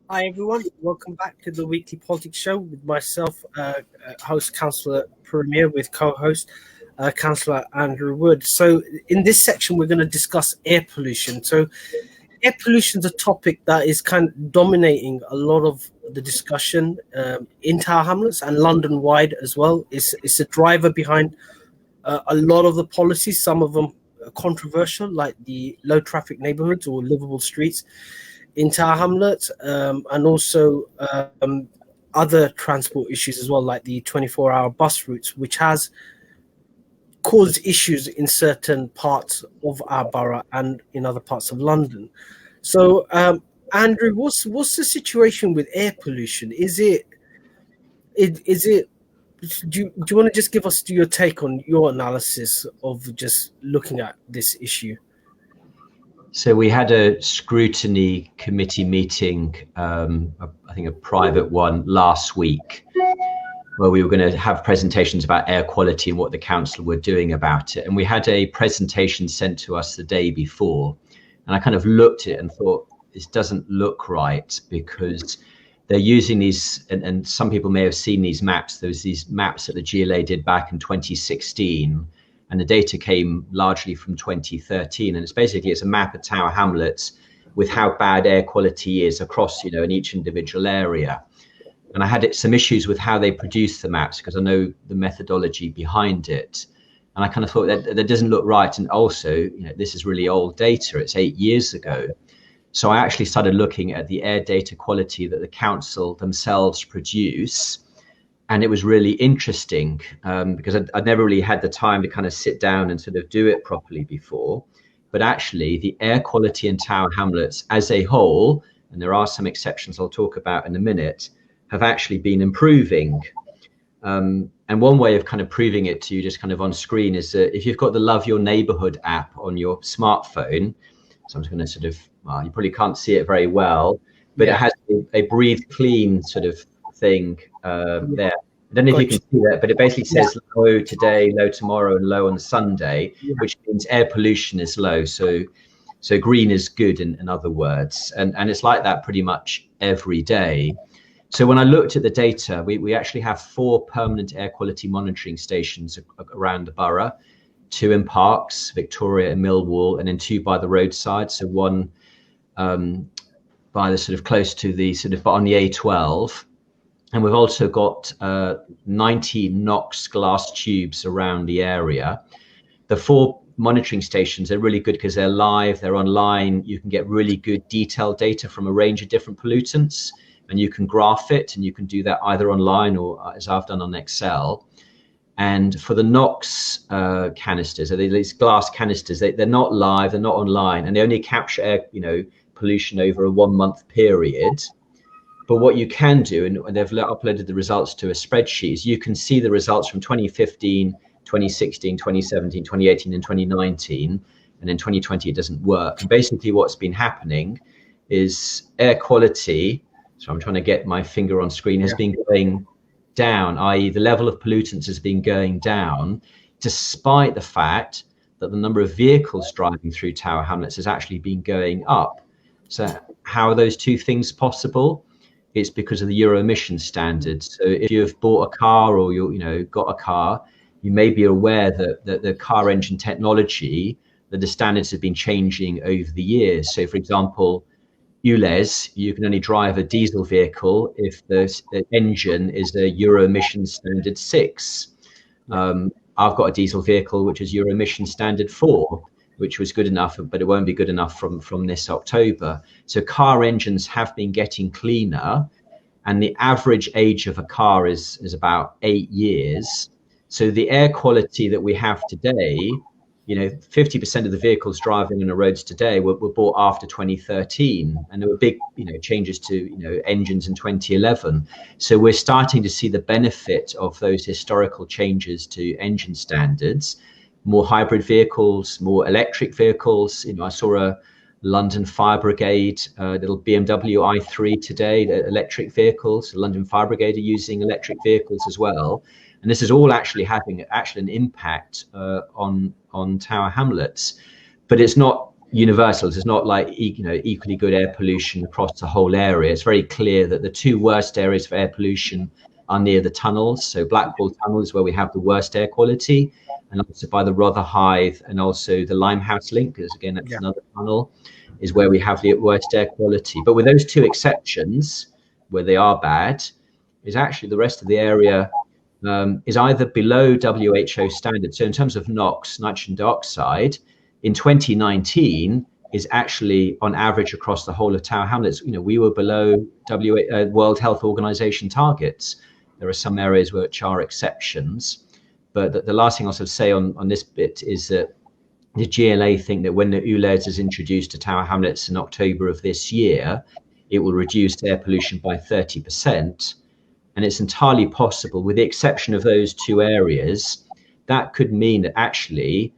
Hi everyone, welcome back to the weekly politics show with myself, host Councillor Puru, with co-host Councillor Andrew Wood. So in this section we're going to discuss air pollution. So air pollution is a topic that is kind of dominating a lot of the discussion in Tower Hamlets and London wide as well. It's a driver behind a lot of the policies, some of them are controversial, like the low traffic neighborhoods or livable streets in Tower Hamlets, and also other transport issues as well, like the 24-hour bus routes, which has caused issues in certain parts of our borough and in other parts of London. So, Andrew, what's the situation with air pollution? Is it do you want to just give us your take on your analysis of just looking at this issue? So we had a scrutiny committee meeting, I think a private one last week, where we were going to have presentations about air quality and what the council were doing about it. And we had a presentation sent to us the day before. And I kind of looked at it and thought, this doesn't look right, because they're using these, and some people may have seen these maps. There was these maps that the GLA did back in 2016. And the data came largely from 2013, and it's a map of Tower Hamlets with how bad air quality is across, in each individual area. And I had some issues with how they produced the maps, because I know the methodology behind it, and I kind of thought that doesn't look right. And also, this is really old data; it's 8 years ago. So I actually started looking at the air data quality that the council themselves produce. And it was really interesting because I'd never really had the time to kind of sit down and sort of do it properly before. But actually, the air quality in Tower Hamlets as a whole, and there are some exceptions I'll talk about in a minute, have actually been improving. And one way of kind of proving it to you just kind of on screen is if you've got the Love Your Neighborhood app on your smartphone. So I'm just going to sort of, well, you probably can't see it very well, but It has a breathe clean sort of thing there. I don't know if you can see that, but it basically says low today, low tomorrow, and low on Sunday, which means air pollution is low. So green is good, in other words. And it's like that pretty much every day. So when I looked at the data, we actually have 4 permanent air quality monitoring stations around the borough, 2 in Parks, Victoria and Millwall, and then 2 by the roadside. So one by the sort of close to the sort of on the A12. And we've also got 90 NOx glass tubes around the area. The 4 monitoring stations are really good because they're live, they're online. You can get really good detailed data from a range of different pollutants, and you can graph it, and you can do that either online or as I've done on Excel. And for the NOx canisters, these glass canisters, they're not live, they're not online, and they only capture air, pollution over a 1-month period. But what you can do, and they've uploaded the results to a spreadsheet, is you can see the results from 2015, 2016, 2017, 2018, and 2019. And in 2020, it doesn't work. And basically what's been happening is air quality, so I'm trying to get my finger on screen, has been going down, i.e. the level of pollutants has been going down, despite the fact that the number of vehicles driving through Tower Hamlets has actually been going up. So how are those two things possible? It's because of the Euro emission standards. So if you've bought a car or got a car, you may be aware that the car engine technology, that the standards have been changing over the years. So for example, ULEZ, you can only drive a diesel vehicle if the engine is a Euro emission standard 6. I've got a diesel vehicle which is Euro emission standard 4, which was good enough, but it won't be good enough from this October. So car engines have been getting cleaner, and the average age of a car is about 8 years. So the air quality that we have today, 50% of the vehicles driving on the roads today were bought after 2013, and there were big, changes to, engines in 2011. So we're starting to see the benefit of those historical changes to engine standards. More hybrid vehicles, more electric vehicles. I saw a London Fire Brigade, little BMW i3 today, electric vehicles. The London Fire Brigade are using electric vehicles as well. And this is all actually having an impact on Tower Hamlets. But it's not universal. It's not like equally good air pollution across the whole area. It's very clear that the two worst areas for air pollution are near the tunnels. So Blackwall Tunnel is where we have the worst air quality, and also by the Rotherhithe and also the Limehouse link, because again that's another tunnel, is where we have the worst air quality. But with those two exceptions, where they are bad, is actually the rest of the area is either below WHO standards. So in terms of NOx, nitrogen dioxide, in 2019 is actually on average across the whole of Tower Hamlets. We were below World Health Organization targets. There are some areas which are exceptions, but the last thing I'll sort of say on this bit is that the GLA think that when the ULEZ is introduced to Tower Hamlets in October of this year, it will reduce air pollution by 30%. And it's entirely possible, with the exception of those two areas, that could mean that actually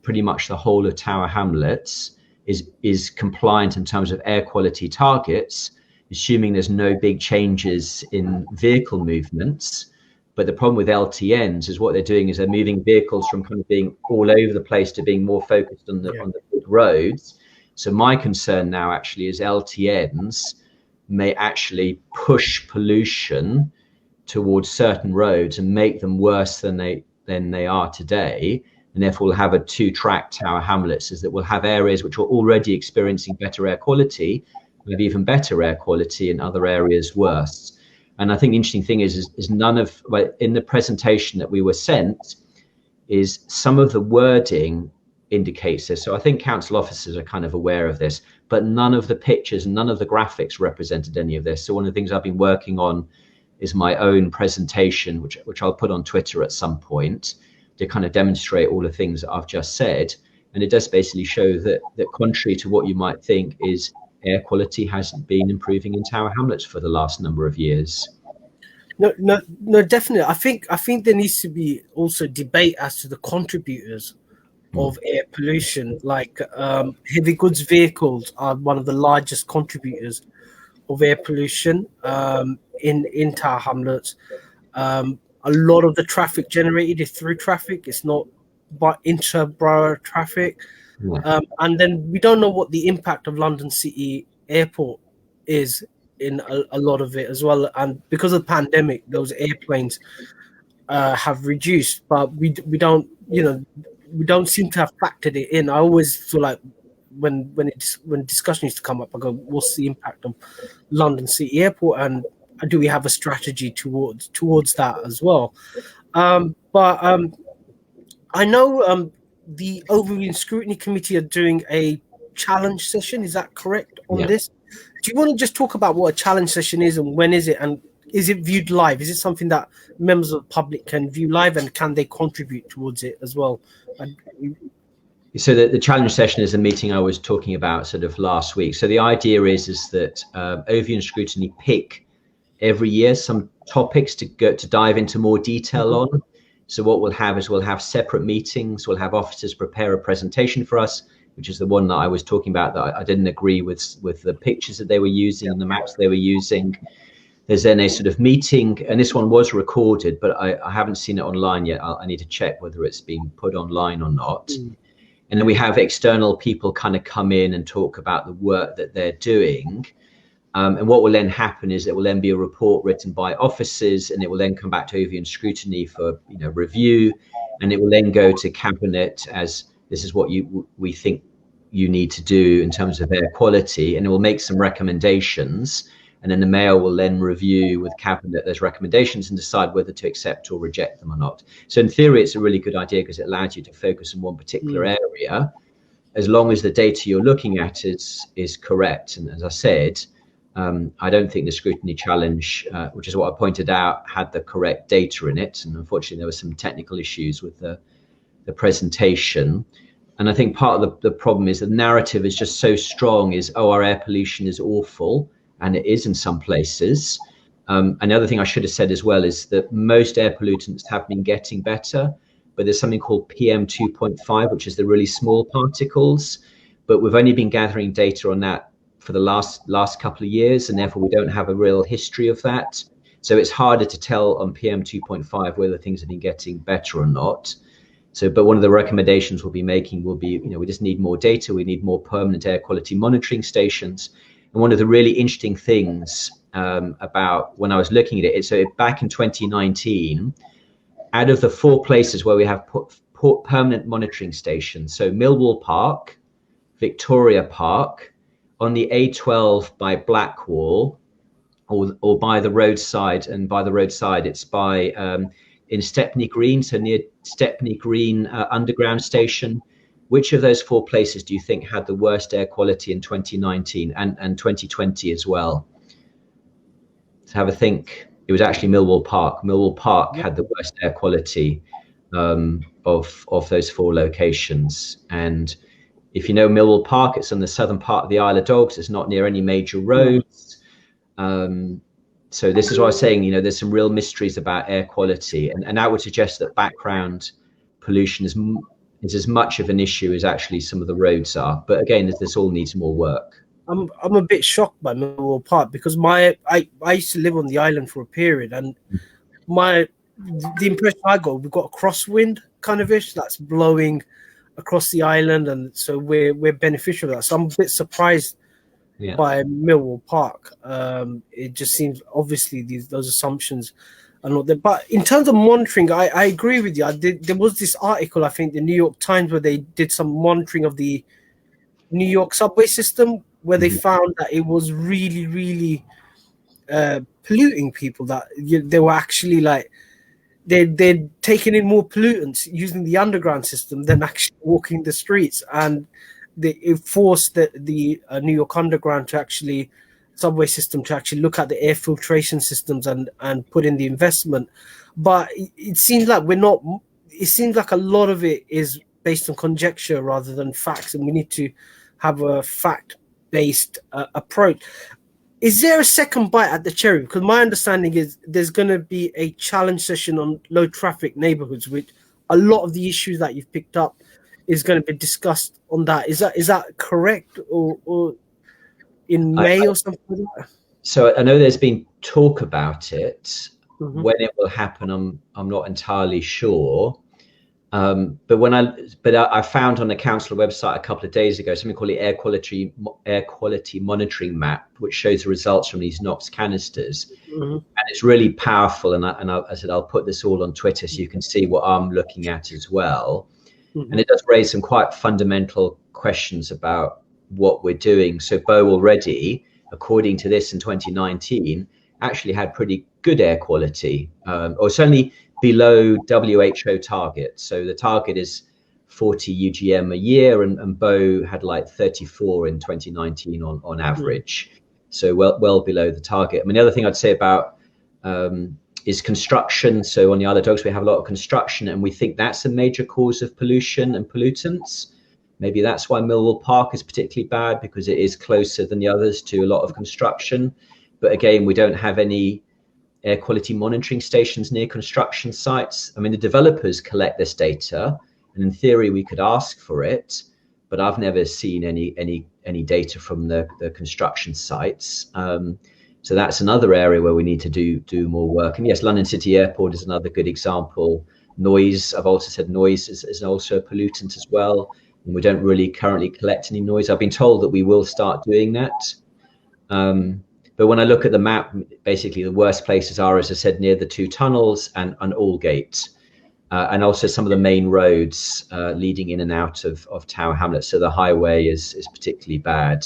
pretty much the whole of Tower Hamlets is compliant in terms of air quality targets, assuming there's no big changes in vehicle movements. But the problem with LTNs is what they're doing is they're moving vehicles from kind of being all over the place to being more focused on the big roads. So my concern now actually is LTNs may actually push pollution towards certain roads and make them worse than they are today, and therefore we'll have a two-track Tower Hamlets, is that we'll have areas which are already experiencing better air quality, maybe even better air quality, in other areas worse. And I think the interesting thing is none of, in the presentation that we were sent, is some of the wording indicates this. So I think council officers are kind of aware of this, but none of the pictures and none of the graphics represented any of this. So one of the things I've been working on is my own presentation, which I'll put on Twitter at some point, to kind of demonstrate all the things that I've just said. And it does basically show that contrary to what you might think, is air quality hasn't been improving in Tower Hamlets for the last number of years. No, definitely. I think there needs to be also debate as to the contributors of air pollution. Like heavy goods vehicles are one of the largest contributors of air pollution in Tower Hamlets. A lot of the traffic generated is through traffic. It's not by inter-borough traffic. And then we don't know what the impact of London City Airport is in a lot of it as well. And because of the pandemic, those airplanes have reduced, but we don't seem to have factored it in. I always feel like when discussion used to come up, I go, what's the impact of London City Airport, and do we have a strategy towards that as well? But I know the Overview and Scrutiny Committee are doing a challenge session. Is that correct on this? Do you want to just talk about what a challenge session is and when is it, and is it viewed live? Is it something that members of the public can view live, and can they contribute towards it as well? So the challenge session is a meeting I was talking about sort of last week. So the idea is that Overview and Scrutiny pick every year some topics to dive into more detail on. So what we'll have is we'll have separate meetings. We'll have officers prepare a presentation for us, which is the one that I was talking about, that I didn't agree with the pictures that they were using and the maps they were using. There's then a sort of meeting, and this one was recorded, but I haven't seen it online yet. I need to check whether it's been put online or not. And then we have external people kind of come in and talk about the work that they're doing. And what will then happen is it will then be a report written by officers, and it will then come back to Overview and Scrutiny for review, and it will then go to Cabinet as this is what we think you need to do in terms of air quality, and it will make some recommendations, and then the Mayor will then review with Cabinet those recommendations and decide whether to accept or reject them or not. So in theory, it's a really good idea because it allows you to focus on one particular area, as long as the data you're looking at is correct. And as I said, I don't think the scrutiny challenge, which is what I pointed out, had the correct data in it. And unfortunately, there were some technical issues with the presentation. And I think part of the problem is the narrative is just so strong is, oh, our air pollution is awful. And it is in some places. Another thing I should have said as well is that most air pollutants have been getting better, but there's something called PM 2.5, which is the really small particles. But we've only been gathering data on that for the last couple of years, and therefore we don't have a real history of that. So it's harder to tell on PM 2.5 whether things have been getting better or not. So, but one of the recommendations we'll be making will be, we just need more data. We need more permanent air quality monitoring stations. And one of the really interesting things about when I was looking at it, so back in 2019, out of the 4 places where we have put permanent monitoring stations, so Millwall Park, Victoria Park, on the A12 by Blackwall, or by the roadside, and by the roadside it's by in Stepney Green, so near Stepney Green underground station. Which of those 4 places do you think had the worst air quality in 2019 and 2020 as well? To have a think, it was actually Millwall Park. Millwall Park had the worst air quality of those 4 locations. And if you know Millwall Park, it's on the southern part of the Isle of Dogs. It's not near any major roads. So this is what I was saying, there's some real mysteries about air quality. And I would suggest that background pollution is as much of an issue as actually some of the roads are. But again, this all needs more work. I'm a bit shocked by Millwall Park because I used to live on the island for a period, and the impression I got, we've got a crosswind kind of ish that's blowing across the island, and so we're beneficial of that. So I'm a bit surprised by Millwall Park. It just seems obviously those assumptions are not there. But in terms of monitoring, I agree with you. There was this article, I think, the New York Times, where they did some monitoring of the New York subway system, where they found that it was really, really polluting people. That they were actually like they'd taken in more pollutants using the underground system than actually walking the streets, and it forced the New York Underground subway system to actually look at the air filtration systems and put in the investment. But it seems like it seems like a lot of it is based on conjecture rather than facts, and we need to have a fact-based approach. Is there a second bite at the cherry? Because my understanding is there's going to be a challenge session on low traffic neighborhoods, which a lot of the issues that you've picked up is going to be discussed on that. Is that correct, or in May or something like that? So I know there's been talk about it. When it will happen, I'm not entirely sure. But I found on the council website a couple of days ago something called the air quality monitoring map, which shows the results from these NOx canisters, and it's really powerful. And I said I'll put this all on Twitter so you can see what I'm looking at as well. And it does raise some quite fundamental questions about what we're doing. So Bow already, according to this in 2019, actually had pretty good air quality, or certainly below WHO target. So the target is 40 UGM a year, and Bow had like 34 in 2019 on average. So well below the target. I mean, the other thing I'd say about is construction. So on the Isle of Dogs, we have a lot of construction, and we think that's a major cause of pollution and pollutants. Maybe that's why Millwall Park is particularly bad, because it is closer than the others to a lot of construction. But again, we don't have any air quality monitoring stations near construction sites. I mean, the developers collect this data, and in theory, we could ask for it, but I've never seen any data from the construction sites. So that's another area where we need to do more work. And yes, London City Airport is another good example. Noise, I've also said noise is also a pollutant as well. And we don't really currently collect any noise. I've been told that we will start doing that. But when I look at the map, basically the worst places are, as I said, near the 2 tunnels and Aldgate, and also some of the main roads leading in and out of Tower Hamlets. So the highway is particularly bad.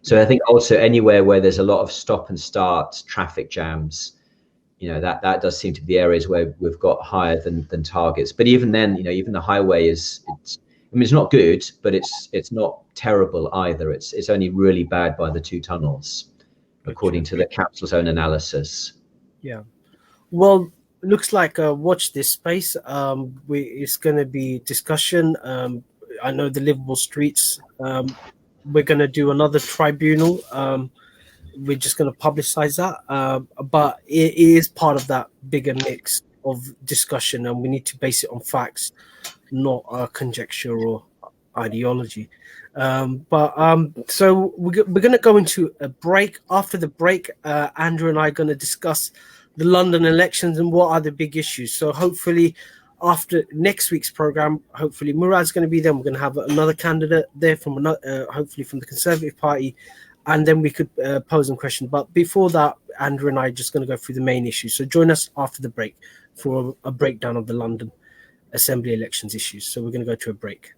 So I think also anywhere where there's a lot of stop and start traffic jams, that does seem to be the areas where we've got higher than targets. But even then, even the highway it's not good, but it's not terrible either. It's only really bad by the 2 tunnels, according to the council's own analysis. Yeah. Well, looks like watch this space. It's going to be discussion. I know the livable streets. We're going to do another tribunal. We're just going to publicize that. But it is part of that bigger mix of discussion, and we need to base it on facts, not conjecture or ideology. So we're going to go into a break. After the break, Andrew and I are going to discuss the London elections and what are the big issues. So hopefully after next week's program, hopefully Murad's going to be there. We're going to have another candidate there from another, hopefully from the Conservative Party, and then we could pose some questions. But before that, Andrew and I are just going to go through the main issues. So join us after the break for a breakdown of the London Assembly elections issues. So we're going to go to a break.